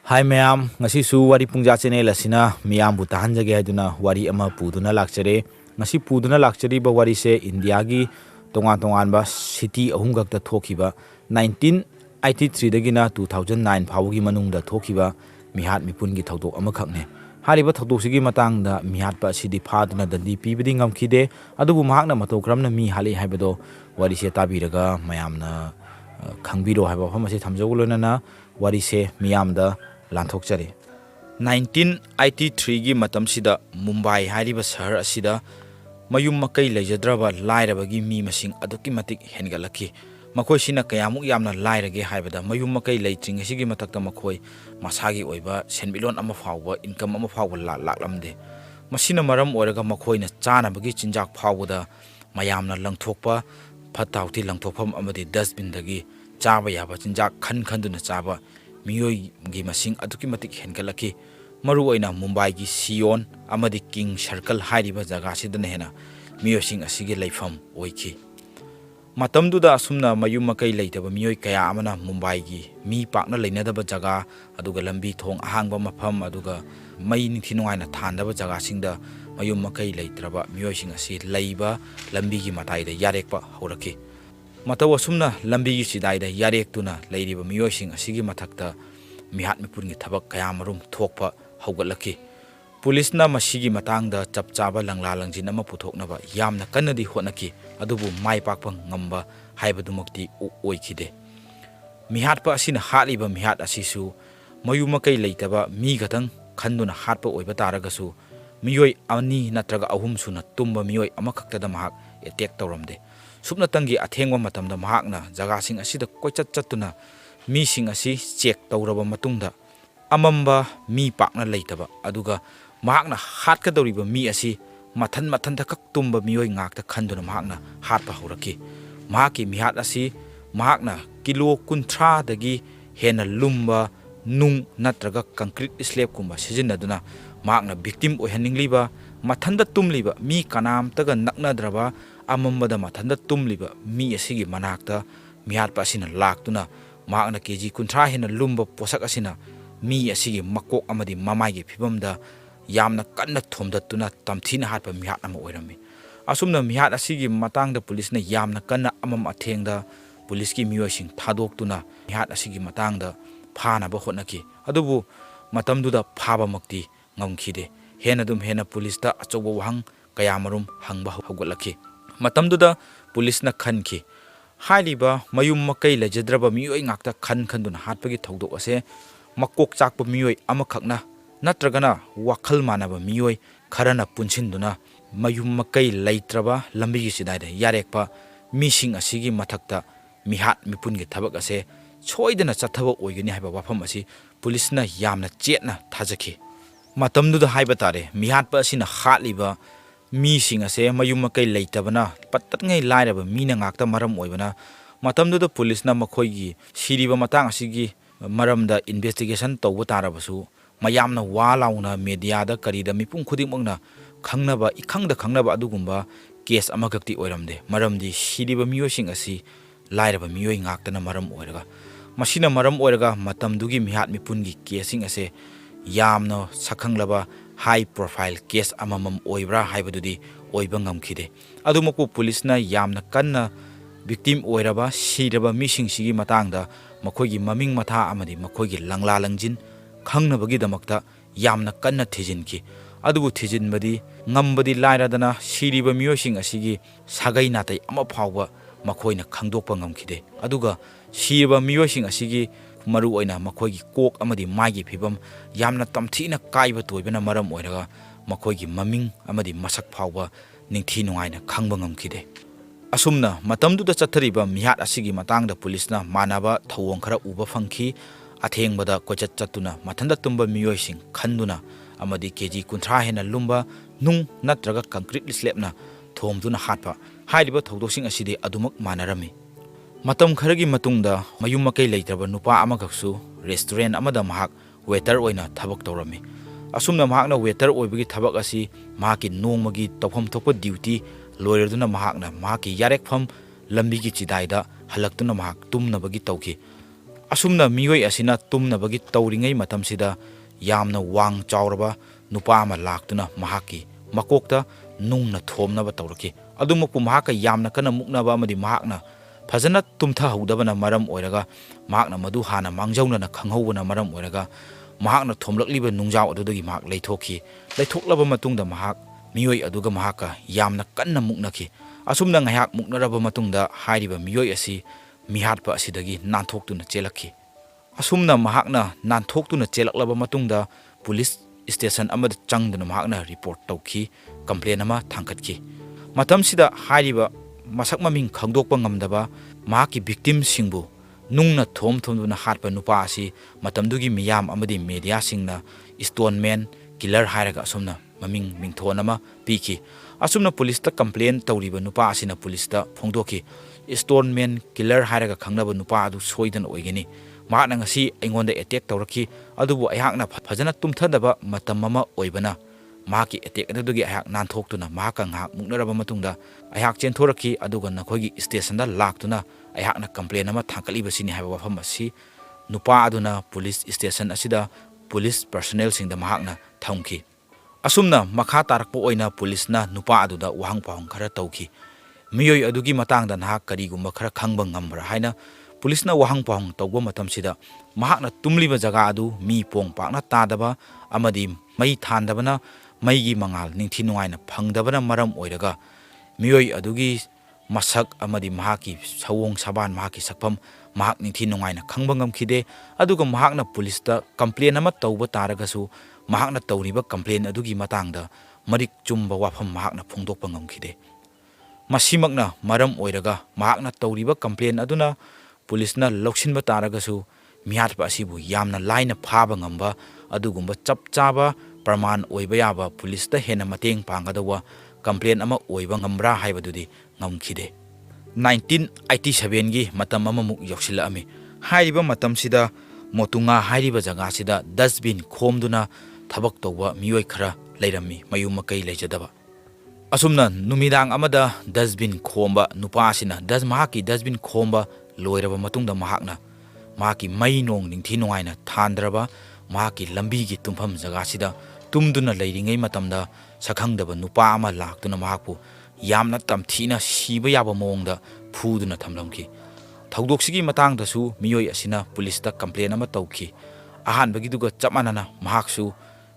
Hai mayam, ngasi su wari pungja channel asina miyam bu tahanjage haiduna wari ama puduna lakchare. Ngasi puduna lakchari ba wari se India gi tongan ba city ahum gakta thokiba 1983 dagina 2009 phawgi manungda thokiba mihat mipun gi thodok ama khakne. Hariba thodok sigi matang da mihat pa sidi phaduna dandi pibidi ngamkhide adubu mahakna mato kramna mi hali haibado wari se tabiraga mayamna khangbiro haiba famase thamjogulona wari se miyamda Lanthokchari 1983 gi matam sida Mumbai hariba sahar asida mayum makai lejadraba lairabagi mi masing aduki matik hengalaki makoi sina kayamuk yamna lairage haibada mayum makai leitring asigi matakta makoi masagi oiba senbilon ama fawba income ama fawba laklamde masina maram oiraga makoi na chana bagi chinjak fawda mayamna langthokpa phatauti langthokpham amadi dustbin dagi chaba yaba chinjak khanduna chaba Miyoi gi masing aduki matik hengalaki maru oina Mumbai gi Sion amadi King Circle hairiba jaga sidana hena miyosing asigi leifam oiki matamduda asumna mayum makai leitaba miyoi kaya amana Mumbai gi mi pakna leinadaba jaga aduga lambi thong ahangba mafam aduga mai ningthinuaina thandaba jaga singda mayum makai leitraba miyosing asi leiba lambi gi mataida yarekpa horaki Matawa sumna lambi gi sidaida yarektuna leiriba miyosing asigi mathakta mihat mipun gi thabak kayamarum thokpa haugatlaki pulisna masigi matangda chapchaba langla langjin ama puthoknaba yamna kannadi hotnaki adubu mai pakpa ngamba haibadumukti oikhide mihat pa asina haliba mihat asisu mayumakai leitaba mi gatang khanduna hatpa oiba taragasu miyoi ani natraga ahum suna tumba miyoi amakhaktada mahak attack tawramde Supna tangi athengwa matamda mahakna jagasing asida koichat chatuna mi sing asi check tawraba matungda amamba mi pakna leitaba aduga mahakna hatka doriba mi asi mathan thak tumba miyoi ngakta khanduna mahakna hatpa horaki mahaki mihat asi mahakna kilo kunthra dagi hena lumba nung natraga concrete slab kumba sijinaduna mahakna victim oihaningliba mathanda tumliba mi kanam taga naknadraba amambada mathanda tumliba mi asigi manakta mihat pa asina laktuna mahakna keji kunthra hena lumba posak asina mi asigi makok amadi mamaigi phibamda yamna kanna thomdatuna tamthina hatpa mihat ama oirami asumna mihat asigi matangda pulisna yamna kanna amam athengda puliski miyosing thadokuna mihat asigi matangda phana ba hotnaki adubu matamduda phaba makti ngamkhide hena pulisda achoba wahang kayamarum hangba haugatlaki Matamduda pulisna khanki haliba mayum makai lejadraba miyoi ngakta khanduna hatpagi thodok ase makok chakpa miyoi amakhakna natragana wakhal manaba miyoi kharana punsinduna mayum makai leitraba lambi sidaida yarekpa mising asigi mathakta mihat mipungi thabak ase choidana chathaba oigani haiba wafam asi pulisna yamna chetna thajaki matamduda haiba tare mihat pa asina haliba mi sing ase mayum makai leitabana pattatngai lairaba mina ngakta maram oibana matamduda pulisna makhoigi siriba matang asigi maramda investigation tawba tarabasu mayamna walauna media da karida mipum khudimangna khangnaba khangnaba adugumba case amagakti oiramde maramdi siriba miyosing asi lairaba miyoi ngaktana maram oiraga masina maram oiraga matamdugi mihat mipungi casing ase yamna sakhanglaba high profile case amamam oibra haibadudi oiba ngamkhide adumaku pulisna yamna kanna victim oiraba siraba mising sigi matangda makhoigi maming matha amadi makhoigi langla langjin khangnabagi damakta yamna kanna thijinki adubu thijinbadi ngambadi lairadana siriba miyosing asigi sagai natai ama phawba makhoina khangdokpa ngamkhide aduga siriba miyosing asigi maru oina makhoigi kok amadi maigi phibam yamna tamthina kaiba toibana maram oiraga makhoigi maming amadi masak phawba ningthi nungaina khangba ngamkhide asumna matamduda chathariba mihat asigi matangda pulisna manaba thawong khara uba phangki athengbada kochat chatuna mathanda tumba miyoising khanduna amadi keji kunthra hena lumba nung natraga concrete slabna thomduna hatpa hairiba thodosing asidi adumak manarami Matam kharagi matungda mayum makai leitraba nupa amagaksu restaurant amada mahak waiter oina thabak tawrami asumna mahakna waiter oibagi thabak asi mahaki nongmagi tawpham thokpa duty loiraduna mahakna mahaki yarekpham lambi gi chidaida halaktuna mahak tumnabagi tawki ꯑꯁꯨꯝꯅ ꯃꯤꯑꯣꯏ ꯑꯁꯤꯅ ꯇꯨꯝꯅꯕꯒꯤ ꯇꯧꯔꯤꯉꯩ ꯃꯇꯝꯁꯤꯗ ꯌꯥꯝꯅ ꯋꯥꯡ ꯆꯥꯎꯔꯕ ꯅꯨꯄꯥ ꯑꯃ ꯂꯥꯛꯇꯨꯅ ꯃꯍꯥꯛꯀꯤ ꯃꯀꯣꯛꯇ ꯅꯨꯡꯅ ꯊꯣꯝꯅꯕ ꯇꯧꯔꯛꯈꯤ꯫ ꯑꯗꯨꯃꯛꯄꯨ ꯃꯍꯥꯛꯀ ꯌꯥꯝꯅ ꯀꯟꯅ ꯃꯨꯛꯅꯕ ꯑꯃꯗꯤ ꯃꯍꯥꯛꯅ ꯐꯖꯅ ꯇꯨꯝꯊꯍꯧꯗꯕꯅ ꯃꯔꯝ ꯑꯣꯏꯔꯒ ꯃꯍꯥꯛꯅ ꯃꯗꯨ ꯍꯥꯟꯅ ꯃꯥꯡꯖꯧꯅꯅ ꯈꯪꯍꯧꯕꯅ ꯃꯔꯝ ꯑꯣꯏꯔꯒ ꯃꯍꯥꯛꯅ ꯊꯣꯝꯂꯛꯂꯤꯕ ꯅꯨꯡꯖꯥꯎ ꯑꯗꯨꯗꯒꯤ ꯃꯍꯥꯛ ꯂꯩꯊꯣꯛꯈꯤ꯫ ꯂꯩꯊꯣꯛꯂꯕ ꯃꯇꯨꯡꯗ ꯃꯍꯥꯛ ꯃꯤꯑꯣꯏ ꯑꯗꯨꯒ ꯃꯍꯥꯛꯀ ꯌꯥꯝꯅ ꯀꯟꯅ ꯃꯨꯛꯅꯈꯤ꯫ ꯑꯁꯨꯝꯅ ꯉꯥꯏꯍꯥꯛ ꯃꯨꯛꯅꯔꯕ ꯃꯇꯨꯡꯗ ꯍꯥꯏꯔꯤꯕ ꯃꯤꯑꯣꯏ ꯑꯁꯤ ꯃꯤꯍꯥꯠꯄ ꯑꯁꯤꯗꯒꯤ ꯅꯥꯟꯊꯣꯛꯇꯨꯅ ꯆꯦꯜꯂꯛꯈꯤ꯫ ꯑꯁꯨꯝꯅ ꯃꯍꯥꯛꯅ ꯅꯥꯟꯊꯣꯛꯇꯨꯅ ꯆꯦꯜꯂꯛꯂꯕ ꯃꯇꯨꯡꯗ ꯄꯨꯂꯤꯁ ꯁ꯭ꯇꯦꯁꯟ ꯑꯃꯗ ꯆꯪꯗꯨꯅ ꯃꯍꯥꯛꯅ ꯔꯤꯄꯣꯔꯠ ꯇꯧꯈꯤ, ꯀꯝꯄ꯭ꯂꯦꯟ ꯑꯃ ꯊꯥꯡꯒꯠꯈꯤ꯫ ꯃꯇꯝꯁꯤꯗ ꯍꯥꯏꯔꯤꯕ ꯃꯁꯛ ꯃꯃꯤꯡ ꯈꯪꯗꯣꯛꯄ ꯉꯝꯗꯕ ꯃꯍꯥꯛꯀꯤ ꯚꯤꯛꯇꯤꯝꯁꯤꯡꯕꯨ ꯅꯨꯡꯅ ꯊꯣꯝꯗꯨꯅ ꯍꯥꯠꯄ ꯅꯨꯄꯥ ꯑꯁꯤ ꯃꯇꯝꯗꯨꯒꯤ ꯃꯤꯌꯥꯝ ꯑꯃꯗꯤ ꯃꯦꯗꯤꯌꯥꯁꯤꯡꯅ ꯁ꯭ꯇꯣꯟꯃꯦꯟ ꯀꯤꯂꯔ ꯍꯥꯏꯔꯒ ꯑꯁꯨꯝꯅ ꯃꯃꯤꯡ ꯃꯤꯡꯊꯣꯟ ꯑꯃ ꯄꯤꯈꯤ꯫ ꯑꯁꯨꯝꯅ ꯄꯨꯂꯤꯁꯇ ꯀꯝꯄ꯭ꯂꯦꯟ ꯇꯧꯔꯤꯕ ꯅꯨꯄꯥ ꯑꯁꯤꯅ ꯄꯨꯂꯤꯁꯇ ꯐꯣꯡꯗꯣꯛꯈꯤ, ꯁ꯭ꯇꯣꯟꯃꯦꯟ ꯀꯤꯂꯔ ꯍꯥꯏꯔꯒ ꯈꯪꯅꯕ ꯅꯨꯄꯥ ꯑꯗꯨ ꯁꯣꯏꯗꯅ ꯑꯣꯏꯒꯅꯤ꯫ ꯃꯍꯥꯛꯅ ꯉꯁꯤ ꯑꯩꯉꯣꯟꯗ ꯑꯦꯇꯦꯛ ꯇꯧꯔꯛꯈꯤ, ꯑꯗꯨꯕꯨ ꯑꯩꯍꯥꯛꯅ ꯐꯖꯅ ꯇꯨꯝꯊꯗꯕ ꯃꯇꯝ ꯑꯃ ꯑꯣꯏꯕꯅ ꯃꯍꯥꯛꯀꯤ ꯑꯦꯇꯦꯛ ꯑꯗꯨꯗꯒꯤ ꯑꯩꯍꯥꯛ ꯅꯥꯟꯊꯣꯛꯇꯨꯅ ꯃꯍꯥꯛꯀ ꯉꯥꯏꯍꯥꯛ ꯃꯨꯛꯅꯔꯕ ꯃꯇꯨꯡꯗ ꯑꯩꯍꯥꯛ ꯆꯦꯟꯊꯣꯔꯛꯈꯤ, ꯑꯗꯨꯒ ꯅꯈꯣꯏꯒꯤ ꯁ꯭ꯇꯦꯁꯟꯗ ꯂꯥꯛꯇꯨꯅ ꯑꯩꯍꯥꯛꯅ ꯀꯝꯄ꯭ꯂꯦꯟ ꯑꯃ ꯊꯥꯡꯒꯠꯂꯤꯕꯁꯤꯅꯤ ꯍꯥꯏꯕ ꯋꯥꯐꯝ ꯑꯁꯤ ꯅꯨꯄꯥ ꯑꯗꯨꯅ ꯄꯨꯂꯤꯁ ꯁ꯭ꯇꯦꯁꯟ ꯑꯁꯤꯗ ꯄꯨꯂꯤꯁ ꯄꯔꯁꯣꯅꯦꯜꯁꯤꯡꯗ ꯃꯍꯥꯛꯅ ꯊꯝꯈꯤ꯫ ꯑꯁꯨꯝꯅ ꯃꯈꯥ ꯇꯥꯔꯛꯄ ꯑꯣꯏꯅ ꯄꯨꯂꯤꯁꯅ ꯅꯨꯄꯥ ꯑꯗꯨꯗ ꯋꯥꯍꯪ ꯄꯥꯎꯍꯪ ꯈꯔ ꯇꯧꯈꯤ꯫ ꯃꯤꯑꯣꯏ ꯑꯗꯨꯒꯤ ꯃꯇꯥꯡꯗ ꯅꯍꯥꯛ ꯀꯔꯤꯒꯨꯝꯕ ꯈꯔ ꯈꯪꯕ ꯉꯝꯕ꯭ꯔꯥ ꯍꯥꯏꯅ ꯄꯨꯂꯤꯁꯅ ꯋꯥꯍꯪ ꯄꯥꯎꯍꯪ ꯇꯧꯕ ꯃꯇꯝꯁꯤꯗ ꯃꯍꯥꯛꯅ ꯇꯨꯝꯂꯤꯕ ꯖꯒꯥ ꯑꯗꯨ ꯃꯤ ꯄꯣꯡ ꯄꯥꯛꯅ ꯇꯥꯗꯕ ꯑꯃꯗꯤ ꯃꯩ ꯊꯥꯟꯗꯕꯅ ꯃꯩꯒꯤ ꯃꯉꯥꯜ ꯅꯤꯡꯊꯤ ꯅꯨꯡꯉꯥꯏꯅ ꯐꯪꯗꯕꯅ ꯃꯔꯝ ꯑꯣꯏꯔꯒ ꯃꯤꯑꯣꯏ ꯑꯗꯨꯒꯤ ꯃꯁꯛ ꯑꯃꯗꯤ ꯃꯍꯥꯛꯀꯤ ꯁꯑꯣꯡ ꯁꯕꯥꯟ, ꯃꯍꯥꯛꯀꯤ ꯁꯛꯐꯝ ꯃꯍꯥꯛ ꯅꯤꯡꯊꯤ ꯅꯨꯡꯉꯥꯏꯅ ꯈꯪꯕ ꯉꯝꯈꯤꯗꯦ꯫ ꯑꯗꯨꯒ ꯃꯍꯥꯛꯅ ꯄꯨꯂꯤꯁꯇ ꯀꯝꯄ꯭ꯂꯦꯟ ꯑꯃ ꯇꯧꯕ ꯇꯥꯔꯒꯁꯨ ꯃꯍꯥꯛꯅ ꯇꯧꯔꯤꯕ ꯀꯝꯄ꯭ꯂꯦꯟ ꯑꯗꯨꯒꯤ ꯃꯇꯥꯡꯗ ꯃꯔꯤꯛ ꯆꯨꯝꯕ ꯋꯥꯐꯝ ꯃꯍꯥꯛꯅ ꯐꯣꯡꯗꯣꯛꯄ ꯉꯝꯈꯤꯗꯦ꯫ ꯃꯁꯤꯃꯛꯅ ꯃꯔꯝ ꯑꯣꯏꯔꯒ ꯃꯍꯥꯛꯅ ꯇꯧꯔꯤꯕ ꯀꯝꯄ꯭ꯂꯦꯟ ꯑꯗꯨꯅ ꯄꯨꯂꯤꯁꯅ ꯂꯧꯁꯤꯟꯕ ꯇꯥꯔꯒꯁꯨ ꯃꯤꯍꯥꯠꯄ ꯑꯁꯤꯕꯨ ꯌꯥꯝꯅ ꯂꯥꯏꯅ ꯐꯥꯕ ꯉꯝꯕ ꯑꯗꯨꯒꯨꯝꯕ ꯆꯞ ꯆꯥꯕ ꯄ꯭ꯔꯃꯥꯟ ꯑꯣꯏꯕ ꯌꯥꯕ ꯄꯨꯂꯤꯁꯇ ꯍꯦꯟꯅ ꯃꯇꯦꯡ ꯄꯥꯡꯒꯗꯧꯕ ꯀꯝꯄ꯭ꯂꯦꯟ ꯑꯃ ꯑꯣꯏꯕ ꯉꯝꯕ꯭ꯔꯥ ꯍꯥꯏꯕꯗꯨꯗꯤ ꯉꯝꯈꯤꯗꯦ꯫ 1987ꯒꯤ ꯃꯇꯝ ꯑꯃꯃꯨꯛ ꯌꯧꯁꯤꯜꯂꯛꯑꯝꯃꯤ꯫ ꯍꯥꯏꯔꯤꯕ ꯃꯇꯝꯁꯤꯗ ꯃꯣꯇꯨꯉꯥ ꯍꯥꯏꯔꯤꯕ ꯖꯒꯥꯁꯤꯗ ꯗꯁꯕꯤꯟ ꯈꯣꯝꯗꯨꯅ ꯊꯕꯛ ꯇꯧꯕ ꯃꯤꯑꯣꯏ ꯈꯔ ꯂꯩꯔꯝꯃꯤ, ꯃꯌꯨꯝ ꯃꯀꯩ ꯂꯩꯖꯗꯕ꯫ ꯑꯁꯨꯝꯅ ꯅꯨꯃꯤꯗꯥꯡ ꯑꯃꯗ ꯗꯁꯕꯤꯟ ꯈꯣꯝꯕ ꯅꯨꯄꯥ ꯑꯁꯤꯅ ꯃꯍꯥꯛꯀꯤ ꯗꯁꯕꯤꯟ ꯈꯣꯝꯕ ꯂꯣꯏꯔꯕ ꯃꯇꯨꯡꯗ ꯃꯍꯥꯛꯅ ꯃꯍꯥꯛꯀꯤ ꯃꯩ ꯅꯣꯡ ꯅꯤꯡꯊꯤ ꯅꯨꯡꯉꯥꯏꯅ ꯊꯥꯟꯗ꯭ꯔꯕ ꯃꯍꯥꯛꯀꯤ ꯂꯝꯕꯤꯒꯤ ꯇꯨꯝꯐꯝ ꯖꯒꯥꯁꯤꯗ ꯇꯨꯝꯗꯨꯅ ꯂꯩꯔꯤꯉꯩ ꯃꯇꯝꯗ ꯁꯛꯈꯪꯗꯕ ꯅꯨꯄꯥ ꯑꯃ ꯂꯥꯛꯇꯨꯅ ꯃꯍꯥꯛꯄꯨ ꯌꯥꯝꯅ ꯇꯝꯊꯤꯅ ꯁꯤꯕ ꯌꯥꯕ ꯃꯑꯣꯡꯗ ꯐꯨꯗꯨꯅ ꯊꯝꯂꯝꯈꯤ꯫ ꯊꯧꯗꯣꯛꯁꯤꯒꯤ ꯃꯇꯥꯡꯗꯁꯨ ꯃꯤꯑꯣꯏ ꯑꯁꯤꯅ ꯄꯨꯂꯤꯁꯇ ꯀꯝꯄ꯭ꯂꯦꯟ ꯑꯃ ꯇꯧꯈꯤ꯫ ꯑꯍꯥꯟꯕꯒꯤꯗꯨꯒ ꯆꯞ ꯃꯥꯟꯅꯅ ꯃꯍꯥꯛꯁꯨ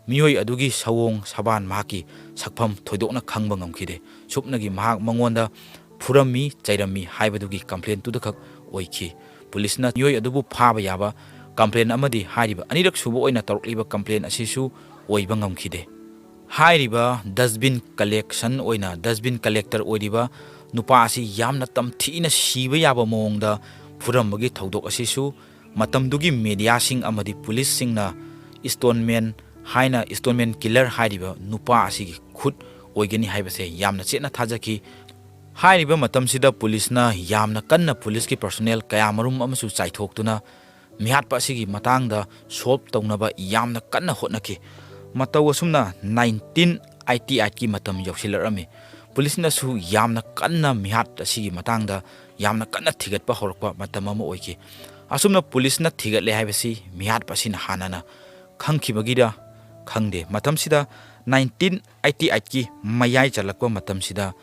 ꯃꯤꯑꯣꯏ ꯑꯗꯨꯒꯤ ꯁꯑꯣꯡ ꯁꯕꯥꯟ, ꯃꯍꯥꯛꯀꯤ ꯁꯛꯐꯝ ꯊꯣꯏꯗꯣꯛꯅ ꯈꯪꯕ ꯉꯝꯈꯤꯗꯦ꯫ ꯁꯨꯞꯅꯒꯤ ꯃꯍꯥꯛ ꯃꯉꯣꯟꯗ ꯐꯨꯔꯝꯃꯤ, ꯆꯩꯔꯝꯃꯤ ꯍꯥꯏꯕꯗꯨꯒꯤ ꯀꯝꯄ꯭ꯂꯦꯟꯇꯨꯗꯈꯛ ꯑꯣꯏꯈꯤ꯫ ꯄꯨꯂꯤꯁꯅ ꯃꯤꯑꯣꯏ ꯑꯗꯨꯕꯨ ꯐꯥꯕ ꯌꯥꯕ ꯀꯝꯄ꯭ꯂꯦꯟ ꯑꯃꯗꯤ ꯍꯥꯏꯔꯤꯕ ꯑꯅꯤꯔꯛ ꯁꯨꯕ ꯑꯣꯏꯅ ꯇꯧꯔꯛꯂꯤꯕ ꯀꯝꯄ꯭ꯂꯦꯟ ꯑꯁꯤꯁꯨ ꯑꯣꯏꯕ ꯉꯝꯈꯤꯗꯦ꯫ ꯍꯥꯏꯔꯤꯕ ꯗꯁꯕꯤꯟ ꯀꯂꯦꯛꯇꯔ ꯑꯣꯏꯔꯤꯕ ꯅꯨꯄꯥ ꯑꯁꯤ ꯌꯥꯝꯅ ꯇꯝꯊꯤꯅ ꯁꯤꯕ ꯌꯥꯕ ꯃꯑꯣꯡꯗ ꯐꯨꯔꯝꯕꯒꯤ ꯊꯧꯗꯣꯛ ꯑꯁꯤꯁꯨ ꯃꯇꯝꯗꯨꯒꯤ ꯃꯦꯗꯤꯌꯥꯁꯤꯡ ꯑꯃꯗꯤ ꯄꯨꯂꯤꯁꯁꯤꯡꯅ ꯁ꯭ꯇꯣꯟꯃꯦꯟ ꯀꯤꯂꯔ ꯍꯥꯏꯔꯤꯕ ꯅꯨꯄꯥ ꯑꯁꯤꯒꯤ ꯈꯨꯠ ꯑꯣꯏꯒꯅꯤ ꯍꯥꯏꯕꯁꯦ ꯌꯥꯝꯅ ꯆꯦꯠꯅ ꯊꯥꯖꯈꯤ꯫ ꯍꯥꯏꯔꯤꯕ ꯃꯇꯝꯁꯤꯗ ꯄꯨꯂꯤꯁꯅ ꯌꯥꯝꯅ ꯀꯟꯅ ꯄꯨꯂꯤꯁꯀꯤ ꯄꯔꯁꯣꯅꯦꯜ ꯀꯌꯥꯃꯔꯨꯝ ꯑꯃꯁꯨ ꯆꯥꯏꯊꯣꯛꯇꯨꯅ ꯃꯤꯍꯥꯠꯄ ꯑꯁꯤꯒꯤ ꯃꯇꯥꯡꯗ ꯁꯣꯜꯕ ꯇꯧꯅꯕ ꯌꯥꯝꯅ ꯀꯟꯅ ꯍꯣꯠꯅꯈꯤ꯫ ꯃꯇꯧ ꯑꯁꯨꯝꯅ 1988ꯀꯤ ꯃꯇꯝ ꯌꯧꯁꯤꯜꯂꯛꯑꯝꯃꯤ꯫ ꯄꯨꯂꯤꯁꯅꯁꯨ ꯌꯥꯝꯅ ꯀꯟꯅ ꯃꯤꯍꯥꯠ ꯑꯁꯤꯒꯤ ꯃꯇꯥꯡꯗ ꯌꯥꯝꯅ ꯀꯟꯅ ꯊꯤꯒꯠꯄ ꯍꯧꯔꯛꯄ ꯃꯇꯝ ꯑꯃ ꯑꯣꯏꯈꯤ꯫ ꯑꯁꯨꯝꯅ ꯄꯨꯂꯤꯁꯅ ꯊꯤꯒꯠꯂꯦ ꯍꯥꯏꯕꯁꯤ ꯃꯤꯍꯥꯠꯄ ꯑꯁꯤꯅ ꯍꯥꯟꯅꯅ ꯈꯪꯈꯤꯕꯒꯤꯔ ꯈꯪꯗꯦ꯫ ꯃꯇꯝꯁꯤꯗ 1988ꯀꯤ ꯃꯌꯥꯏ ꯆꯜꯂꯛꯄ ꯃꯇꯝꯁꯤꯗ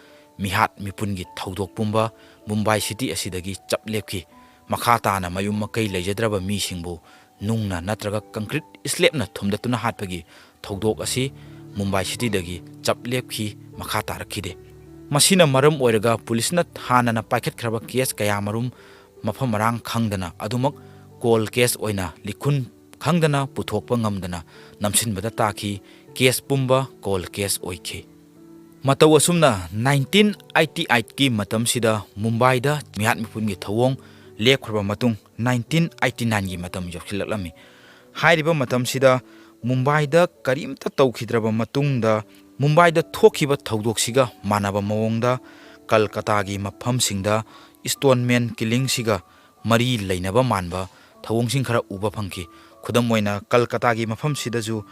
ꯃꯤꯍꯥꯠ ꯃꯤꯄꯨꯟꯒꯤ ꯊꯧꯗꯣꯛ ꯄꯨꯝꯕ ꯃꯨꯝꯕꯥꯏ ꯁꯤꯇꯤ ꯑꯁꯤꯗꯒꯤ ꯆꯞ ꯂꯦꯞꯈꯤ꯫ ꯃꯈꯥ ꯇꯥꯅ ꯃꯌꯨꯝ ꯃꯀꯩ ꯂꯩꯖꯗ꯭ꯔꯕ ꯃꯤꯁꯤꯡꯕꯨ ꯅꯨꯡꯅ ꯅꯠꯇ꯭ꯔꯒ ꯀꯪꯀ꯭ꯔꯤꯠ ꯁ꯭ꯂꯦꯕꯅ ꯊꯨꯝꯗꯠꯇꯨꯅ ꯍꯥꯠꯄꯒꯤ ꯊꯧꯗꯣꯛ ꯑꯁꯤ ꯃꯨꯝꯕꯥꯏ ꯁꯤꯇꯤꯗꯒꯤ ꯆꯞ ꯂꯦꯞꯈꯤ, ꯃꯈꯥ ꯇꯥꯔꯛꯈꯤꯗꯦ꯫ ꯃꯁꯤꯅ ꯃꯔꯝ ꯑꯣꯏꯔꯒ ꯄꯨꯂꯤꯁꯅ ꯍꯥꯟꯅꯅ ꯄꯥꯏꯈꯠꯈ꯭ꯔꯕ ꯀꯦꯁ ꯀꯌꯥꯃꯔꯨꯝ ꯃꯐꯝ ꯃꯔꯥꯡ ꯈꯪꯗꯅ ꯑꯗꯨꯃꯛ ꯀꯣꯜ ꯀꯦꯁ ꯑꯣꯏꯅ ꯂꯤꯈꯨꯟ ꯈꯪꯗꯅ ꯄꯨꯊꯣꯛꯄ ꯉꯝꯗꯅ ꯅꯝꯁꯤꯟꯕꯗ ꯇꯥꯈꯤ꯫ ꯀꯦꯁ ꯄꯨꯝꯕ ꯀꯣꯜ ꯀꯦꯁ ꯑꯣꯏꯈꯤ꯫ ꯃꯇꯧ ꯑꯁꯨꯝꯅ 1988ꯀꯤ ꯃꯇꯝꯁꯤꯗ ꯃꯨꯝꯕꯥꯏꯗ ꯃꯤꯍꯥꯠ ꯃꯤꯄꯨꯟꯒꯤ ꯊꯧꯑꯣꯡ ꯂꯦꯞꯈ꯭ꯔꯕ ꯃꯇꯨꯡ 1989ꯒꯤ ꯃꯇꯝ ꯌꯧꯁꯤꯜꯂꯛꯂꯝꯃꯤ꯫ ꯍꯥꯏꯔꯤꯕ ꯃꯇꯝꯁꯤꯗ ꯃꯨꯝꯕꯥꯏꯗ ꯀꯔꯤꯝꯇ ꯇꯧꯈꯤꯗ꯭ꯔꯕ ꯃꯇꯨꯡꯗ ꯃꯨꯝꯕꯥꯏꯗ ꯊꯣꯛꯈꯤꯕ ꯊꯧꯗꯣꯛꯁꯤꯒ ꯃꯥꯟꯅꯕ ꯃꯑꯣꯡꯗ ꯀꯜꯀꯇꯥꯒꯤ ꯃꯐꯝꯁꯤꯡꯗ ꯁ꯭ꯇꯣꯟꯃꯦꯟ ꯀꯤꯂꯤꯡꯁꯤꯒ ꯃꯔꯤ ꯂꯩꯅꯕ ꯃꯥꯟꯕ ꯊꯧꯑꯣꯡꯁꯤꯡ ꯈꯔ ꯎꯕ ꯐꯪꯈꯤ꯫ ꯈꯨꯗꯝ ꯑꯣꯏꯅ ꯀꯜꯀꯇꯥꯒꯤ ꯃꯐꯝꯁꯤꯗꯁꯨ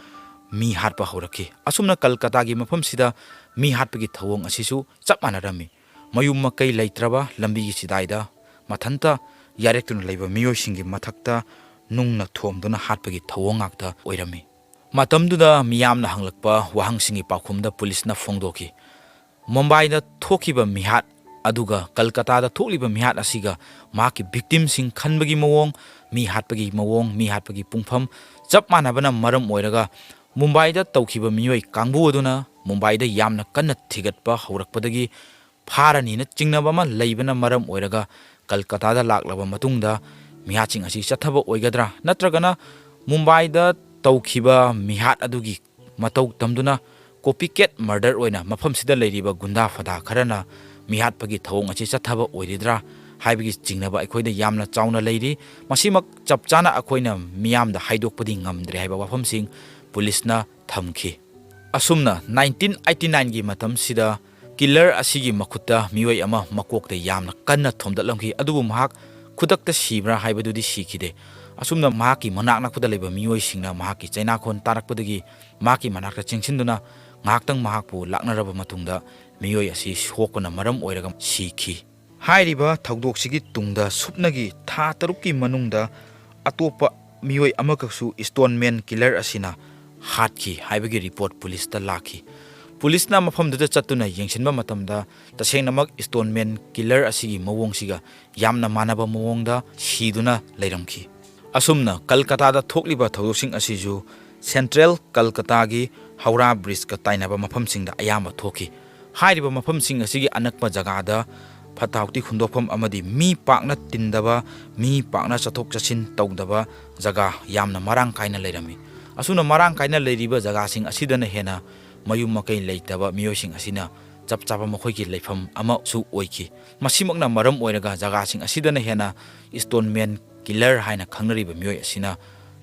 ꯃꯤ ꯍꯥꯠꯄ ꯍꯧꯔꯛꯈꯤ꯫ ꯑꯁꯨꯝꯅ ꯀꯜꯀꯇꯥꯒꯤ ꯃꯐꯝꯁꯤꯗ ꯃꯤ ꯍꯥꯠꯄꯒꯤ ꯊꯧꯑꯣꯡ ꯑꯁꯤꯁꯨ ꯆꯞ ꯃꯥꯟꯅꯔꯝꯃꯤ꯫ ꯃꯌꯨꯝ ꯃꯀꯩ ꯂꯩꯇ꯭ꯔꯕ ꯂꯝꯕꯤꯒꯤ ꯆꯤꯗꯥꯏꯗ ꯃꯊꯟꯇ ꯌꯥꯔꯦꯛꯇꯨꯅ ꯂꯩꯕ ꯃꯤꯑꯣꯏꯁꯤꯡꯒꯤ ꯃꯊꯛꯇ ꯅꯨꯡꯅ ꯊꯣꯝꯗꯨꯅ ꯍꯥꯠꯄꯒꯤ ꯊꯧꯑꯣꯡ ꯉꯥꯛꯇ ꯑꯣꯏꯔꯝꯃꯤ꯫ ꯃꯇꯝꯗꯨꯗ ꯃꯤꯌꯥꯝꯅ ꯍꯪꯂꯛꯄ ꯋꯥꯍꯪꯁꯤꯡꯒꯤ ꯄꯥꯎꯈꯨꯝꯗ ꯄꯨꯂꯤꯁꯅ ꯐꯣꯡꯗꯣꯛꯈꯤ꯫ ꯃꯨꯝꯕꯥꯏꯗ ꯊꯣꯛꯈꯤꯕ ꯃꯤꯍꯥꯠ ꯑꯗꯨꯒ ꯀꯜꯀꯇꯥꯗ ꯊꯣꯛꯂꯤꯕ ꯃꯤꯍꯥꯠ ꯑꯁꯤꯒ ꯃꯍꯥꯛꯀꯤ ꯚꯤꯛꯇꯤꯝꯁꯤꯡ ꯈꯟꯕꯒꯤ ꯃꯑꯣꯡ, ꯃꯤ ꯍꯥꯠꯄꯒꯤ ꯃꯑꯣꯡ, ꯃꯤ ꯍꯥꯠꯄꯒꯤ ꯄꯨꯡꯐꯝ ꯆꯞ ꯃꯥꯟꯅꯕꯅ ꯃꯔꯝ ꯑꯣꯏꯔꯒ ꯃꯨꯝꯕꯥꯏꯗ ꯇꯧꯈꯤꯕ ꯃꯤꯑꯣꯏ ꯀꯥꯡꯕꯨ ꯑꯗꯨꯅ ꯃꯨꯝꯕꯥꯏꯗ ꯌꯥꯝꯅ ꯀꯟꯅ ꯊꯤꯒꯠꯄ ꯍꯧꯔꯛꯄꯗꯒꯤ ꯐꯥꯔꯅꯤꯅ ꯆꯤꯡꯅꯕ ꯑꯃ ꯂꯩꯕꯅ ꯃꯔꯝ ꯑꯣꯏꯔꯒ ꯀꯜꯀꯇꯥꯗ ꯂꯥꯛꯂꯕ ꯃꯇꯨꯡꯗ ꯃꯤꯍꯥꯠꯁꯤꯡ ꯑꯁꯤ ꯆꯠꯊꯕ ꯑꯣꯏꯒꯗ꯭ꯔꯥ ꯅꯠꯇ꯭ꯔꯒꯅ ꯃꯨꯝꯕꯥꯏꯗ ꯇꯧꯈꯤꯕ ꯃꯤꯍꯥꯠ ꯑꯗꯨꯒꯤ ꯃꯇꯧ ꯇꯝꯗꯨꯅ ꯀꯣꯄꯤꯀꯦꯠ ꯃꯔꯗꯔ ꯑꯣꯏꯅ ꯃꯐꯝꯁꯤꯗ ꯂꯩꯔꯤꯕ ꯒꯨꯟꯗꯥ ꯐꯗꯥ ꯈꯔꯅ ꯃꯤꯍꯥꯠꯄꯒꯤ ꯊꯧꯑꯣꯡ ꯑꯁꯤ ꯆꯠꯊꯕ ꯑꯣꯏꯔꯤꯗ꯭ꯔꯥ ꯍꯥꯏꯕꯒꯤ ꯆꯤꯡꯅꯕ ꯑꯩꯈꯣꯏꯗ ꯌꯥꯝꯅ ꯆꯥꯎꯅ ꯂꯩꯔꯤ꯫ ꯃꯁꯤꯃꯛ ꯆꯞ ꯆꯥꯅ ꯑꯩꯈꯣꯏꯅ ꯃꯤꯌꯥꯝꯗ ꯍꯥꯏꯗꯣꯛꯄꯗꯤ ꯉꯝꯗ꯭ꯔꯦ ꯍꯥꯏꯕ ꯋꯥꯐꯝꯁꯤꯡ ꯄꯨꯂꯤꯁꯅ ꯊꯝꯈꯤ꯫ ꯑꯁꯨꯝꯅ 1989ꯒꯤ ꯃꯇꯝꯁꯤꯗ ꯀꯤꯂꯔ ꯑꯁꯤꯒꯤ ꯃꯈꯨꯠꯇ ꯃꯤꯑꯣꯏ ꯑꯃ ꯃꯀꯣꯛꯇ ꯌꯥꯝꯅ ꯀꯟꯅ ꯊꯣꯝꯗꯠꯂꯝꯈꯤ, ꯑꯗꯨꯕꯨ ꯃꯍꯥꯛ ꯈꯨꯗꯛꯇ ꯁꯤꯕ꯭ꯔꯥ ꯍꯥꯏꯕꯗꯨꯗꯤ ꯁꯤꯈꯤꯗꯦ꯫ ꯑꯁꯨꯝꯅ ꯃꯍꯥꯛꯀꯤ ꯃꯅꯥꯛ ꯅꯛꯄꯗ ꯂꯩꯕ ꯃꯤꯑꯣꯏꯁꯤꯡꯅ ꯃꯍꯥꯛꯀꯤ ꯆꯩꯅꯥꯈꯣꯟ ꯇꯥꯔꯛꯄꯗꯒꯤ ꯃꯍꯥꯛꯀꯤ ꯃꯅꯥꯛꯇ ꯆꯦꯟꯁꯤꯟꯗꯨꯅ ꯉꯥꯏꯍꯥꯛꯇꯪ ꯃꯍꯥꯛꯄꯨ ꯂꯥꯛꯅꯔꯕ ꯃꯇꯨꯡꯗ ꯃꯤꯑꯣꯏ ꯑꯁꯤ ꯁꯣꯛꯄꯅ ꯃꯔꯝ ꯑꯣꯏꯔꯒ ꯁꯤꯈꯤ꯫ ꯍꯥꯏꯔꯤꯕ ꯊꯧꯗꯣꯛꯁꯤꯒꯤ ꯇꯨꯡꯗ ꯁꯨꯞꯅꯒꯤ ꯊꯥ 6ꯀꯤ ꯃꯅꯨꯡꯗ ꯑꯇꯣꯞꯄ ꯃꯤꯑꯣꯏ ꯑꯃꯈꯛꯁꯨ ꯏꯁꯇꯣꯟꯃꯦꯟ ꯀꯤꯂꯔ ꯑꯁꯤꯅ ꯍꯥꯠꯈꯤ ꯍꯥꯏꯕꯒꯤ ꯔꯤꯄꯣꯔꯠ ꯄꯨꯂꯤꯁꯇ ꯂꯥꯛꯈꯤ꯫ ꯄꯨꯂꯤꯁꯅ ꯃꯐꯝꯗꯨꯗ ꯆꯠꯇꯨꯅ ꯌꯦꯡꯁꯤꯟꯕ ꯃꯇꯝꯗ ꯇꯁꯦꯡꯅꯃꯛ ꯏꯁꯇꯣꯟꯃꯦꯟ ꯀꯤꯂꯔ ꯑꯁꯤꯒꯤ ꯃꯑꯣꯡꯁꯤꯒ ꯌꯥꯝꯅ ꯃꯥꯟꯅꯕ ꯃꯑꯣꯡꯗ ꯁꯤꯗꯨꯅ ꯂꯩꯔꯝꯈꯤ꯫ ꯑꯁꯨꯝꯅ ꯀꯜꯀꯇꯥꯗ ꯊꯣꯛꯂꯤꯕ ꯊꯧꯗꯣꯛꯁꯤꯡ ꯑꯁꯤꯁꯨ ꯁꯦꯟꯇ꯭ꯔꯦꯜ ꯀꯜꯀꯇꯥꯒꯤ ꯍꯧꯔꯥ ꯕ꯭ꯔꯤꯖꯀ ꯇꯥꯏꯅꯕ ꯃꯐꯝꯁꯤꯡꯗ ꯑꯌꯥꯝꯕ ꯊꯣꯛꯈꯤ꯫ ꯍꯥꯏꯔꯤꯕ ꯃꯐꯝꯁꯤꯡ ꯑꯁꯤꯒꯤ ꯑꯅꯛꯄ ꯖꯒꯥꯗ ꯐꯠꯇ ꯍꯥꯎꯊꯤ ꯍꯨꯟꯗꯣꯛꯐꯝ ꯑꯃꯗꯤ ꯃꯤ ꯄꯥꯛꯅ ꯇꯤꯟꯗꯕ, ꯃꯤ ꯄꯥꯛꯅ ꯆꯠꯊꯣꯛ ꯆꯠꯁꯤꯟ ꯇꯧꯗꯕ ꯖꯒꯥ ꯌꯥꯝꯅ ꯃꯔꯥꯡ ꯀꯥꯏꯅ ꯂꯩꯔꯝꯃꯤ꯫ ꯑꯁꯨꯝꯅ ꯃꯔꯥꯡ ꯀꯥꯏꯅ ꯂꯩꯔꯤꯕ ꯖꯒꯥꯁꯤꯡ ꯑꯁꯤꯗꯅ ꯍꯦꯟꯅ ꯃꯌꯨꯝ ꯃꯀꯩ ꯂꯩꯇꯕ ꯃꯤꯑꯣꯏꯁꯤꯡ ꯑꯁꯤꯅ ꯆꯞ ꯆꯥꯕ ꯃꯈꯣꯏꯒꯤ ꯂꯩꯐꯝ ꯑꯃꯁꯨ ꯑꯣꯏꯈꯤ꯫ ꯃꯁꯤꯃꯛꯅ ꯃꯔꯝ ꯑꯣꯏꯔꯒ ꯖꯒꯥꯁꯤꯡ ꯑꯁꯤꯗꯅ ꯍꯦꯟꯅ ꯏꯁꯇꯣꯟꯃꯦꯟ ꯀꯤꯂꯔ ꯍꯥꯏꯅ ꯈꯪꯅꯔꯤꯕ ꯃꯤꯑꯣꯏ ꯑꯁꯤꯅ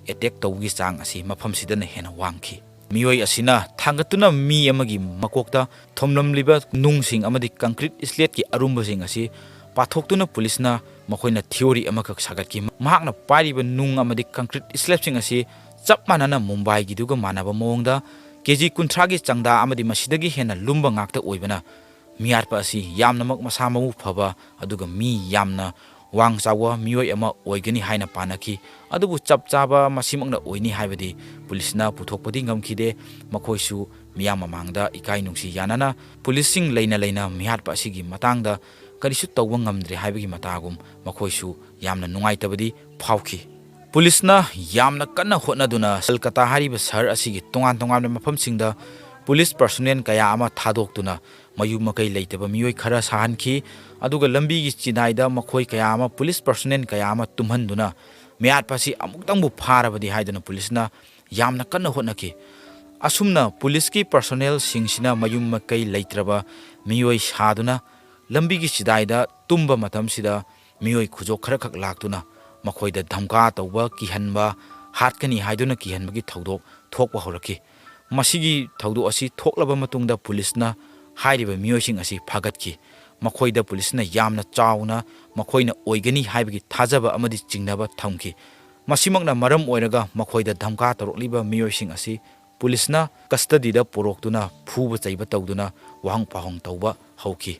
ꯑꯦꯇꯦꯛ ꯇꯧꯕꯒꯤ ꯆꯥꯡ ꯑꯁꯤ ꯃꯐꯝꯁꯤꯗꯅ ꯍꯦꯟꯅ ꯋꯥꯡꯈꯤ꯫ ꯃꯤꯑꯣꯏ ꯑꯁꯤꯅ ꯊꯥꯡꯒꯠꯇꯨꯅ ꯃꯤ ꯑꯃꯒꯤ ꯃꯀꯣꯛꯇ ꯊꯣꯝꯂꯝꯂꯤꯕ ꯅꯨꯡꯁꯤꯡ ꯑꯃꯗꯤ ꯀꯪꯀ꯭ꯔꯤꯠ ꯏꯁꯂꯦꯠꯀꯤ ꯑꯔꯨꯝꯕꯁꯤꯡ ꯑꯁꯤ ꯄꯥꯊꯣꯛꯇꯨꯅ ꯄꯨꯂꯤꯁꯅ ꯃꯈꯣꯏꯅ ꯊꯤꯑꯣꯔꯤ ꯑꯃꯈꯛ ꯁꯥꯒꯠꯈꯤ꯫ ꯃꯍꯥꯛꯅ ꯄꯥꯏꯔꯤꯕ ꯅꯨꯡ ꯑꯃꯗꯤ ꯀꯪꯀ꯭ꯔꯤꯠ ꯏꯁꯂꯦꯠꯁꯤꯡ ꯑꯁꯤ ꯆꯞ ꯃꯥꯟꯅꯅ ꯃꯨꯝꯕꯥꯏꯒꯤꯗꯨꯒ ꯃꯥꯟꯅꯕ ꯃꯑꯣꯡꯗ ꯀꯦꯖꯤ 30ꯒꯤ ꯆꯥꯡꯗ ꯑꯃꯗꯤ ꯃꯁꯤꯗꯒꯤ ꯍꯦꯟꯅ ꯂꯨꯝꯕ ꯉꯥꯛꯇ ꯑꯣꯏꯕꯅ ꯃꯤꯌꯥꯠꯄ ꯑꯁꯤ ꯌꯥꯝꯅꯃꯛ ꯃꯁꯥ ꯃꯎ ꯐꯕ ꯑꯗꯨꯒ ꯃꯤ ꯌꯥꯝꯅ ꯋꯥꯡ ꯆꯥꯎꯕ ꯃꯤꯑꯣꯏ ꯑꯃ ꯑꯣꯏꯒꯅꯤ ꯍꯥꯏꯅ ꯄꯥꯅꯈꯤ꯫ ꯑꯗꯨꯕꯨ ꯆꯞ ꯆꯥꯕ ꯃꯁꯤꯃꯛꯅ ꯑꯣꯏꯅꯤ ꯍꯥꯏꯕꯗꯤ ꯄꯨꯂꯤꯁꯅ ꯄꯨꯊꯣꯛꯄꯗꯤ ꯉꯝꯈꯤꯗꯦ꯫ ꯃꯈꯣꯏꯁꯨ ꯃꯤꯌꯥꯝ ꯃꯃꯥꯡꯗ ꯏꯀꯥꯏ ꯅꯨꯡꯁꯤ ꯌꯥꯅꯅ ꯄꯨꯂꯤꯁꯁꯤꯡ ꯂꯩꯅ ꯃꯤꯍꯥꯠꯄ ꯑꯁꯤꯒꯤ ꯃꯇꯥꯡꯗ ꯀꯔꯤꯁꯨ ꯇꯧꯕ ꯉꯝꯗ꯭ꯔꯦ ꯍꯥꯏꯕꯒꯤ ꯃꯇꯥꯒꯨꯝ ꯃꯈꯣꯏꯁꯨ ꯌꯥꯝꯅ ꯅꯨꯡꯉꯥꯏꯇꯕꯗꯤ ꯐꯥꯎꯈꯤ꯫ ꯄꯨꯂꯤꯁꯅ ꯌꯥꯝꯅ ꯀꯟꯅ ꯍꯣꯠꯅꯗꯨꯅ ꯀꯜꯀꯇꯥ ꯍꯥꯏꯔꯤꯕ ꯁꯍꯔ ꯑꯁꯤꯒꯤ ꯇꯣꯉꯥꯟ ꯇꯣꯉꯥꯟꯕ ꯃꯐꯝꯁꯤꯡꯗ ꯄꯨꯂꯤꯁ ꯄꯔꯁꯣꯅꯦꯜ ꯀꯌꯥ ꯑꯃ ꯊꯥꯗꯣꯛꯇꯨꯅ ꯃꯌꯨꯝ ꯃꯀꯩ ꯂꯩꯇꯕ ꯃꯤꯑꯣꯏ ꯈꯔ ꯁꯥꯍꯟꯈꯤ, ꯑꯗꯨꯒ ꯂꯝꯕꯤꯒꯤ ꯆꯤꯗꯥꯏꯗ ꯃꯈꯣꯏ ꯀꯌꯥ ꯑꯃ ꯄꯨꯂꯤꯁ ꯄꯔꯁꯣꯅꯦꯜ ꯀꯌꯥ ꯑꯃ ꯇꯨꯝꯍꯟꯗꯨꯅ ꯃꯤꯌꯥꯠꯄ ꯑꯁꯤ ꯑꯃꯨꯛꯇꯪꯕꯨ ꯐꯥꯔꯕꯗꯤ ꯍꯥꯏꯗꯨꯅ ꯄꯨꯂꯤꯁꯅ ꯌꯥꯝꯅ ꯀꯟꯅ ꯍꯣꯠꯅꯈꯤ꯫ ꯑꯁꯨꯝꯅ ꯄꯨꯂꯤꯁꯀꯤ ꯄꯔꯁꯣꯅꯦꯜꯁꯤꯡꯁꯤꯅ ꯃꯌꯨꯝ ꯃꯀꯩ ꯂꯩꯇ꯭ꯔꯕ ꯃꯤꯑꯣꯏ ꯁꯥꯗꯨꯅ ꯂꯝꯕꯤꯒꯤ ꯆꯤꯗꯥꯏꯗ ꯇꯨꯝꯕ ꯃꯇꯝꯁꯤꯗ ꯃꯤꯑꯣꯏ ꯈꯨꯖꯣꯛ ꯈꯔꯈꯛ ꯂꯥꯛꯇꯨꯅ ꯃꯈꯣꯏꯗ ꯙꯝꯀꯥ ꯇꯧꯕ, ꯀꯤꯍꯟꯕ, ꯍꯥꯠꯀꯅꯤ ꯍꯥꯏꯗꯨꯅ ꯀꯤꯍꯟꯕꯒꯤ ꯊꯧꯗꯣꯛ ꯊꯣꯛꯄ ꯍꯧꯔꯛꯈꯤ꯫ ꯃꯁꯤꯒꯤ ꯊꯧꯗꯣꯛ ꯑꯁꯤ ꯊꯣꯛꯂꯕ ꯃꯇꯨꯡꯗ ꯄꯨꯂꯤꯁꯅ ꯍꯥꯏꯔꯤꯕ ꯃꯤꯑꯣꯏꯁꯤꯡ ꯑꯁꯤ ꯐꯥꯒꯠꯈꯤ꯫ ꯃꯈꯣꯏꯗ ꯄꯨꯂꯤꯁꯅ ꯌꯥꯝꯅ ꯆꯥꯎꯅ ꯃꯈꯣꯏꯅ ꯑꯣꯏꯒꯅꯤ ꯍꯥꯏꯕꯒꯤ ꯊꯥꯖꯕ ꯑꯃꯗꯤ ꯆꯤꯡꯅꯕ ꯊꯝꯈꯤ꯫ ꯃꯁꯤꯃꯛꯅ ꯃꯔꯝ ꯑꯣꯏꯔꯒ ꯃꯈꯣꯏꯗ ꯙꯝꯀꯥ ꯇꯧꯔꯛꯂꯤꯕ ꯃꯤꯑꯣꯏꯁꯤꯡ ꯑꯁꯤ ꯄꯨꯂꯤꯁꯅ ꯀꯁꯇꯗꯤꯗ ꯄꯨꯔꯛꯇꯨꯅ ꯐꯨꯕ ꯆꯩꯕ ꯇꯧꯗꯨꯅ ꯋꯥꯍꯪ ꯄꯥꯎꯍꯪ ꯇꯧꯕ ꯍꯧꯈꯤ꯫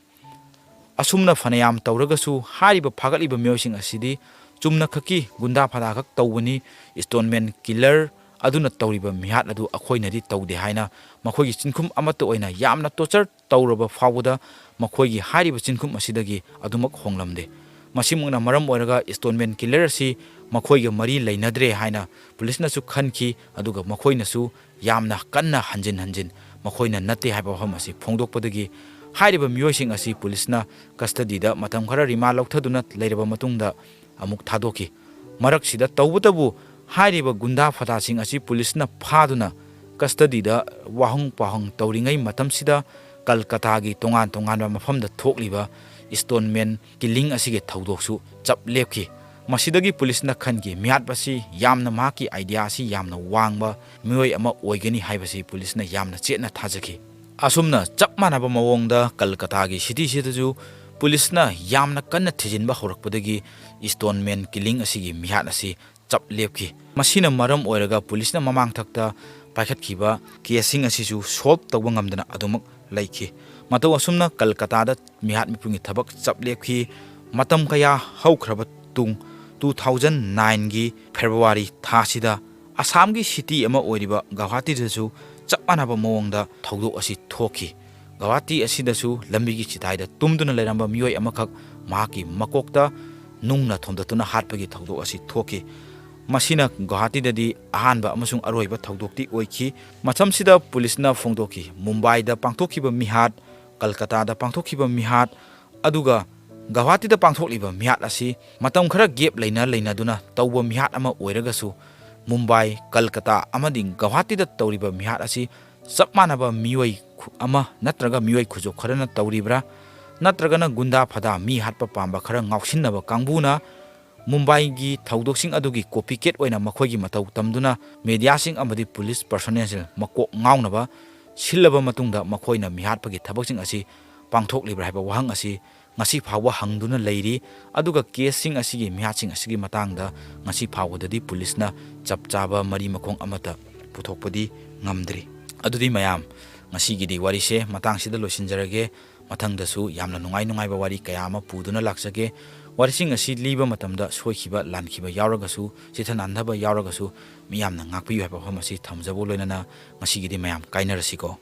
ꯑꯁꯨꯝꯅ ꯐꯅꯌꯥꯝ ꯇꯧꯔꯒꯁꯨ ꯍꯥꯏꯔꯤꯕ ꯐꯥꯒꯠꯂꯤꯕ ꯃꯤꯑꯣꯏꯁꯤꯡ ꯑꯁꯤꯗꯤ ꯆꯨꯝꯅꯈꯛꯀꯤ ꯒꯨꯟꯗꯥ ꯐꯗꯥꯈꯛ ꯇꯧꯕꯅꯤ, ꯏꯁꯇꯣꯟꯃꯦꯟ ꯀꯤꯂꯔ ꯑꯗꯨꯅ ꯇꯧꯔꯤꯕ ꯃꯤꯍꯥꯠ ꯑꯗꯨ ꯑꯩꯈꯣꯏꯅꯗꯤ ꯇꯧꯗꯦ ꯍꯥꯏꯅ ꯃꯈꯣꯏꯒꯤ ꯆꯤꯟꯈꯨꯝ ꯑꯃꯠꯇ ꯑꯣꯏꯅ ꯌꯥꯝꯅ ꯇꯣꯔꯆꯔ ꯇꯧꯔꯕ ꯐꯥꯎꯕꯗ ꯃꯈꯣꯏꯒꯤ ꯍꯥꯏꯔꯤꯕ ꯆꯤꯟꯈꯨꯝ ꯑꯁꯤꯗꯒꯤ ꯑꯗꯨꯃꯛ ꯍꯣꯡꯂꯝꯗꯦ꯫ ꯃꯁꯤꯃꯛꯅ ꯃꯔꯝ ꯑꯣꯏꯔꯒ ꯏꯁꯇꯣꯟꯃꯦꯟ ꯀꯤꯂꯔ ꯑꯁꯤ ꯃꯈꯣꯏꯒ ꯃꯔꯤ ꯂꯩꯅꯗ꯭ꯔꯦ ꯍꯥꯏꯅ ꯄꯨꯂꯤꯁꯅꯁꯨ ꯈꯟꯈꯤ, ꯑꯗꯨꯒ ꯃꯈꯣꯏꯅꯁꯨ ꯌꯥꯝꯅ ꯀꯟꯅ ꯍꯟꯖꯤꯟ ꯃꯈꯣꯏꯅ ꯅꯠꯇꯦ ꯍꯥꯏꯕ ꯋꯥꯐꯝ ꯑꯁꯤ ꯐꯣꯡꯗꯣꯛꯄꯗꯒꯤ ꯍꯥꯏꯔꯤꯕ ꯃꯤꯑꯣꯏꯁꯤꯡ ꯑꯁꯤ ꯄꯨꯂꯤꯁꯅ ꯀꯁꯇꯗꯤꯗ ꯃꯇꯝ ꯈꯔ ꯔꯤꯃꯥꯟ ꯂꯧꯊꯗꯨꯅ ꯂꯩꯔꯕ ꯃꯇꯨꯡꯗ ꯑꯃꯨꯛ ꯊꯥꯗꯣꯛꯈꯤ꯫ ꯃꯔꯛꯁꯤꯗ ꯇꯧꯕꯇꯕꯨ ꯍꯥꯏꯔꯤꯕ ꯒꯨꯟꯗꯥ ꯐꯗꯥꯁꯤꯡ ꯑꯁꯤ ꯄꯨꯂꯤꯁꯅ ꯐꯥꯗꯨꯅ ꯀꯁꯇꯗꯤꯗ ꯋꯥꯍꯪ ꯄꯥꯎꯍꯪ ꯇꯧꯔꯤꯉꯩ ꯃꯇꯝꯁꯤꯗ ꯀꯜꯀꯇꯥꯒꯤ ꯇꯣꯉꯥꯟ ꯇꯣꯉꯥꯟꯕ ꯃꯐꯝꯗ ꯊꯣꯛꯂꯤꯕ ꯏꯁꯇꯣꯟꯃꯦꯟ ꯀꯤꯂꯤꯡ ꯑꯁꯤꯒꯤ ꯊꯧꯗꯣꯛꯁꯨ ꯆꯞ ꯂꯦꯞꯈꯤ꯫ ꯃꯁꯤꯗꯒꯤ ꯄꯨꯂꯤꯁꯅ ꯈꯟꯈꯤ ꯃꯤꯍꯥꯠꯄ ꯑꯁꯤ ꯌꯥꯝꯅ ꯃꯍꯥꯛꯀꯤ ꯑꯥꯏꯗꯤꯌꯥ ꯑꯁꯤ ꯌꯥꯝꯅ ꯋꯥꯡꯕ ꯃꯤꯑꯣꯏ ꯑꯃ ꯑꯣꯏꯒꯅꯤ ꯍꯥꯏꯕꯁꯤ ꯄꯨꯂꯤꯁꯅ ꯌꯥꯝꯅ ꯆꯦꯠꯅ ꯊꯥꯖꯈꯤ꯫ ꯑꯁꯨꯝꯅ ꯆꯞ ꯃꯥꯟꯅꯕ ꯃꯑꯣꯡꯗ ꯀꯜꯀꯇꯥꯒꯤ ꯁꯤꯇꯤꯁꯤꯗꯁꯨ ꯄꯨꯂꯤꯁꯅ ꯌꯥꯝꯅ ꯀꯟꯅ ꯊꯤꯖꯤꯟꯕ ꯍꯧꯔꯛꯄꯗꯒꯤ ꯏꯁꯇꯣꯟꯃꯦꯟ ꯀꯤꯂꯤꯡ ꯑꯁꯤꯒꯤ ꯃꯤꯍꯥꯠ ꯑꯁꯤ ꯆꯞ ꯂꯦꯞꯈꯤ꯫ ꯃꯁꯤꯅ ꯃꯔꯝ ꯑꯣꯏꯔꯒ ꯄꯨꯂꯤꯁꯅ ꯃꯃꯥꯡꯊꯛꯇ ꯄꯥꯏꯈꯠꯈꯤꯕ ꯀꯦꯁꯁꯤꯡ ꯑꯁꯤꯁꯨ ꯁꯣꯜꯕ ꯇꯧꯕ ꯉꯝꯗꯅ ꯑꯗꯨꯃꯛ ꯂꯩꯈꯤ꯫ ꯃꯇꯧ ꯑꯁꯨꯝꯅ ꯀꯜꯀꯇꯥꯗ ꯃꯤꯍꯥꯠ ꯃꯤꯄꯨꯟꯒꯤ ꯊꯕꯛ ꯆꯞ ꯂꯦꯞꯈꯤ꯫ ꯃꯇꯝ ꯀꯌꯥ ꯍꯧꯈ꯭ꯔꯕ ꯃꯇꯨꯡ 2009ꯒꯤ ꯐꯦꯕ꯭ꯔꯨꯋꯥꯔꯤ ꯊꯥꯁꯤꯗ ꯑꯁꯥꯝꯒꯤ ꯁꯤꯇꯤ ꯑꯃ ꯑꯣꯏꯔꯤꯕ ꯒꯧꯍꯥꯇꯤꯗꯁꯨ ꯆꯞ ꯃꯥꯟꯅꯕ ꯃꯑꯣꯡꯗ ꯊꯧꯗꯣꯛ ꯑꯁꯤ ꯊꯣꯛꯈꯤ꯫ ꯒꯧꯍꯥꯇꯤ ꯑꯁꯤꯗꯁꯨ ꯂꯝꯕꯤꯒꯤ ꯆꯤꯗꯥꯏꯗ ꯇꯨꯝꯗꯨꯅ ꯂꯩꯔꯝꯕ ꯃꯤꯑꯣꯏ ꯑꯃꯈꯛ ꯃꯍꯥꯛꯀꯤ ꯃꯀꯣꯛꯇ ꯅꯨꯡꯅ ꯊꯣꯝꯗꯠꯇꯨꯅ ꯍꯥꯠꯄꯒꯤ ꯊꯧꯗꯣꯛ ꯑꯁꯤ ꯊꯣꯛꯈꯤ꯫ ꯃꯁꯤꯅ ꯒꯧꯍꯥꯇꯤꯗꯗꯤ ꯑꯍꯥꯟꯕ ꯑꯃꯁꯨꯡ ꯑꯔꯣꯏꯕ ꯊꯧꯗꯣꯛꯇꯤ ꯑꯣꯏꯈꯤ꯫ ꯃꯇꯝꯁꯤꯗ ꯄꯨꯂꯤꯁꯅ ꯐꯣꯡꯗꯣꯛꯈꯤ ꯃꯨꯝꯕꯥꯏꯗ ꯄꯥꯡꯊꯣꯛꯈꯤꯕ ꯃꯤꯍꯥꯠ, ꯀꯜꯀꯇꯥꯗ ꯄꯥꯡꯊꯣꯛꯈꯤꯕ ꯃꯤꯍꯥꯠ, ꯑꯗꯨꯒ ꯒꯧꯍꯥꯇꯤꯗ ꯄꯥꯡꯊꯣꯛꯂꯤꯕ ꯃꯤꯍꯥꯠ ꯑꯁꯤ ꯃꯇꯝ ꯈꯔ ꯒꯦꯞ ꯂꯩꯅꯗꯨꯅ ꯇꯧꯕ ꯃꯤꯍꯥꯠ ꯑꯃ ꯑꯣꯏꯔꯒꯁꯨ ꯃꯨꯝꯕꯥꯏ, ꯀꯜꯀꯇꯥ ꯑꯃꯗꯤ ꯒꯧꯍꯥꯇꯤꯗ ꯇꯧꯔꯤꯕ ꯃꯤꯍꯥꯠ ꯑꯁꯤ ꯆꯞ ꯃꯥꯟꯅꯕ ꯃꯤꯑꯣꯏ ꯑꯃ ꯅꯠꯇ꯭ꯔꯒ ꯃꯤꯑꯣꯏ ꯈꯨꯖꯣꯛ ꯈꯔꯅ ꯇꯧꯔꯤꯕ꯭ꯔꯥ ꯅꯠꯇ꯭ꯔꯒꯅ ꯒꯨꯟꯗꯥ ꯐꯗꯥ ꯃꯤ ꯍꯥꯠꯄ ꯄꯥꯝꯕ ꯈꯔ ꯉꯥꯎꯁꯤꯟꯅꯕ ꯀꯥꯡꯕꯨꯅ ꯃꯨꯝꯕꯥꯏꯒꯤ ꯊꯧꯗꯣꯛꯁꯤꯡ ꯑꯗꯨꯒꯤ ꯀꯣꯄꯤꯀꯦꯠ ꯑꯣꯏꯅ ꯃꯈꯣꯏꯒꯤ ꯃꯇꯧ ꯇꯝꯗꯨꯅ ꯃꯦꯗꯤꯌꯥꯁꯤꯡ ꯑꯃꯗꯤ ꯄꯨꯂꯤꯁ ꯄꯔꯁꯣꯅꯦꯜꯁꯤꯡ ꯃꯀꯣꯛ ꯉꯥꯎꯅꯕ ꯁꯤꯜꯂꯕ ꯃꯇꯨꯡꯗ ꯃꯈꯣꯏꯅ ꯃꯤꯍꯥꯠꯄꯒꯤ ꯊꯕꯛꯁꯤꯡ ꯑꯁꯤ ꯄꯥꯡꯊꯣꯛꯂꯤꯕ꯭ꯔꯥ ꯍꯥꯏꯕ ꯋꯥꯍꯪ ꯑꯁꯤ ꯉꯁꯤ ꯐꯥꯎꯕ ꯍꯪꯗꯨꯅ ꯂꯩꯔꯤ꯫ ꯑꯗꯨꯒ ꯀꯦꯁꯁꯤꯡ ꯑꯁꯤꯒꯤ ꯃꯤꯍꯥꯠꯁꯤꯡ ꯑꯁꯤꯒꯤ ꯃꯇꯥꯡꯗ ꯉꯁꯤ ꯐꯥꯎꯕꯗꯗꯤ ꯄꯨꯂꯤꯁꯅ ꯆꯞ ꯆꯥꯕ ꯃꯔꯤ ꯃꯈꯣꯡ ꯑꯃꯠꯇ ꯄꯨꯊꯣꯛꯄꯗꯤ ꯉꯝꯗ꯭ꯔꯤ꯫ ꯑꯗꯨꯗꯤ ꯃꯌꯥꯝ ꯉꯁꯤꯒꯤꯗꯤ ꯋꯥꯔꯤꯁꯦ ꯃꯇꯥꯡꯁꯤꯗ ꯂꯣꯏꯁꯤꯟꯖꯔꯒꯦ꯫ ꯃꯊꯪꯗꯁꯨ ꯌꯥꯝꯅ ꯅꯨꯡꯉꯥꯏꯕ ꯋꯥꯔꯤ ꯀꯌꯥ ꯑꯃ ꯄꯨꯗꯨꯅ ꯂꯥꯛꯆꯒꯦ꯫ ꯋꯥꯔꯤꯁꯤꯡ ꯑꯁꯤ ꯂꯤꯕ ꯃꯇꯝꯗ ꯁꯣꯏꯈꯤꯕ ꯂꯥꯟꯈꯤꯕ ꯌꯥꯎꯔꯒꯁꯨ ꯆꯤꯊ ꯅꯥꯟꯊꯕ ꯌꯥꯎꯔꯒꯁꯨ ꯃꯤꯌꯥꯝꯅ ꯉꯥꯛꯄꯤꯌꯨ ꯍꯥꯏꯕ ꯋꯥꯐꯝ ꯑꯁꯤ ꯊꯝꯖꯕ ꯂꯣꯏꯅꯅ ꯉꯁꯤꯒꯤꯗꯤ ꯃꯌꯥꯝ ꯀꯥꯏꯅꯔꯁꯤꯀꯣ꯫